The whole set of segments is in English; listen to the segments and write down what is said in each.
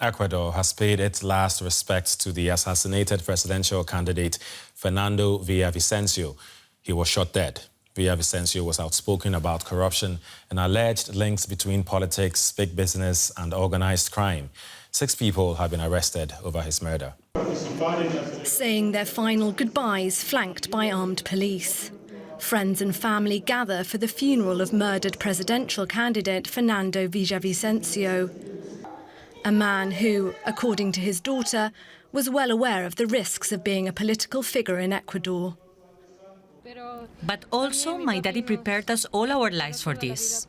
Ecuador has paid its last respects to the assassinated presidential candidate Fernando Villavicencio. He was shot dead. Villavicencio was outspoken about corruption and alleged links between politics, big business and organized crime. 6 people have been arrested over his murder. Saying their final goodbyes flanked by armed police. Friends and family gather for the funeral of murdered presidential candidate Fernando Villavicencio. A man who, according to his daughter, was well aware of the risks of being a political figure in Ecuador. But also, my daddy prepared us all our lives for this.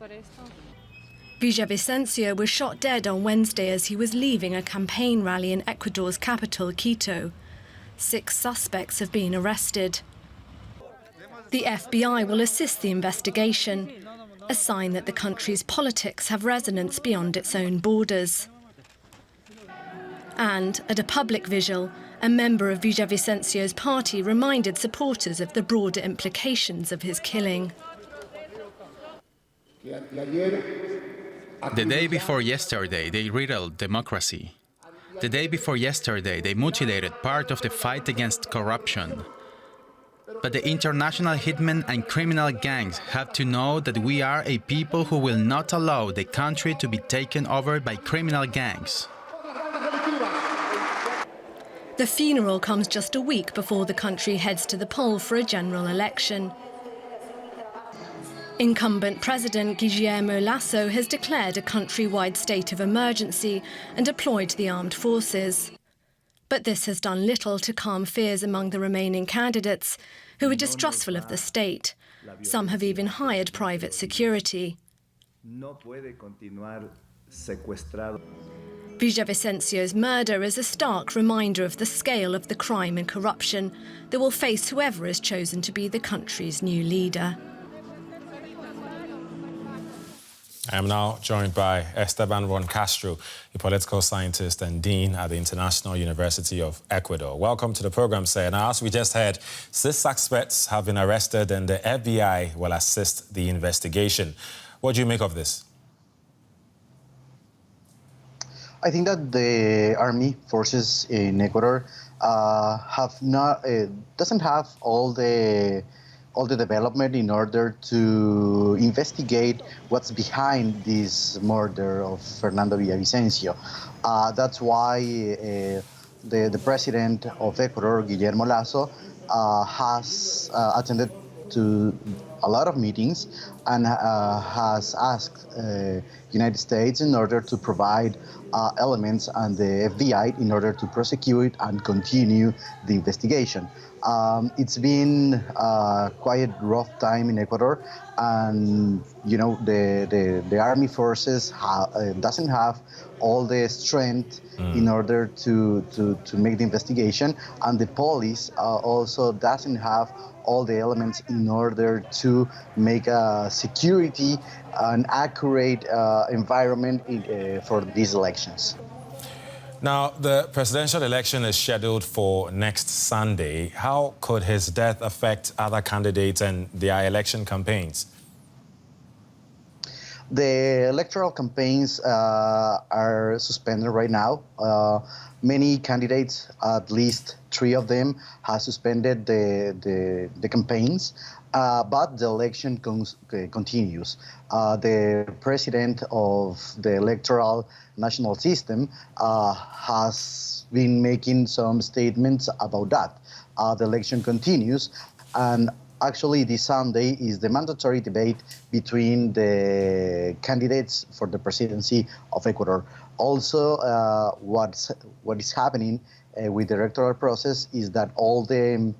Villavicencio was shot dead on Wednesday as he was leaving a campaign rally in Ecuador's capital, Quito. 6 suspects have been arrested. The FBI will assist the investigation, a sign that the country's politics have resonance beyond its own borders. And at a public vigil, a member of Villavicencio's party reminded supporters of the broader implications of his killing. The day before yesterday, they riddled democracy. The day before yesterday, they mutilated part of the fight against corruption. But the international hitmen and criminal gangs have to know that we are a people who will not allow the country to be taken over by criminal gangs. The funeral comes just a week before the country heads to the poll for a general election. Incumbent President Guillermo Lasso has declared a countrywide state of emergency and deployed the armed forces. But this has done little to calm fears among the remaining candidates, who are distrustful of the state. Some have even hired private security. Villavicencio's murder is a stark reminder of the scale of the crime and corruption that will face whoever is chosen to be the country's new leader. I am now joined by Esteban Ron Castro, a political scientist and dean at the International University of Ecuador. Welcome to the program, sir. Now, as we just heard, 6 suspects have been arrested and the FBI will assist the investigation. What do you make of this? I think that the army forces in Ecuador doesn't have all the development in order to investigate what's behind this murder of Fernando Villavicencio. That's why the president of Ecuador, Guillermo Lasso, has attended to a lot of meetings and has asked United States in order to provide elements and the FBI in order to prosecute and continue the investigation. It's been quite a rough time in Ecuador, and the army forces doesn't have all the strength in order to make the investigation, and the police also doesn't have all the elements in order to make a security and accurate environment for these elections. Now, the presidential election is scheduled for next Sunday. How could his death affect other candidates and their election campaigns? The electoral campaigns are suspended right now. Many candidates, at least 3 of them, have suspended the campaigns, but the election continues. The president of the electoral national system has been making some statements about that. The election continues, and actually this Sunday is the mandatory debate between the candidates for the presidency of Ecuador. Also, what is happening with the electoral process is that all the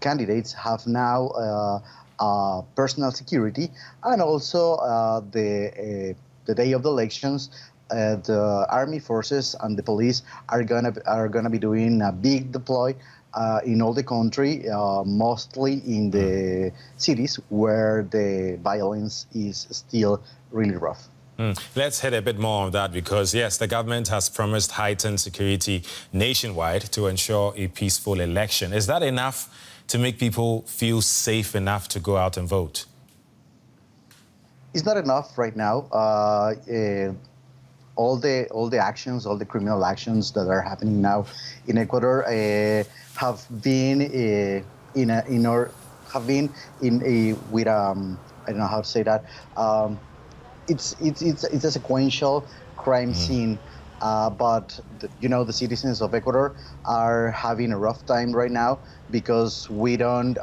candidates have now personal security, and also the day of the elections, the army forces and the police are gonna be doing a big deploy in all the country, mostly in the cities where the violence is still really rough. Let's hit a bit more on that because, yes, the government has promised heightened security nationwide to ensure a peaceful election. Is that enough to make people feel safe enough to go out and vote? It's not enough right now. all the actions, all the criminal actions that are happening now in Ecuador have been with I don't know how to say that. It's a sequential crime scene, but the citizens of Ecuador are having a rough time right now because we don't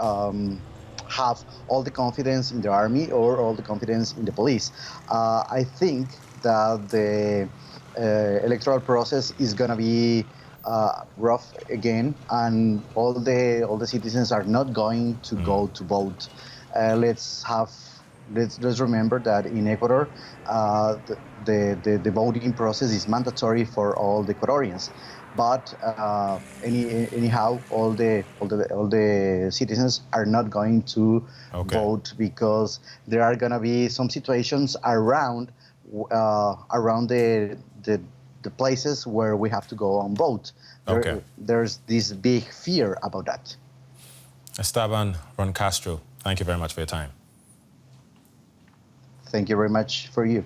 have all the confidence in the army or all the confidence in the police. I think that the electoral process is gonna be rough again, and all the citizens are not going to go to vote. Let's remember that in Ecuador, the voting process is mandatory for all the Ecuadorians. But anyhow, all the citizens are not going to vote because there are going to be some situations around the places where we have to go and vote. There's this big fear about that. Esteban Ron Castro, thank you very much for your time. Thank you very much for you.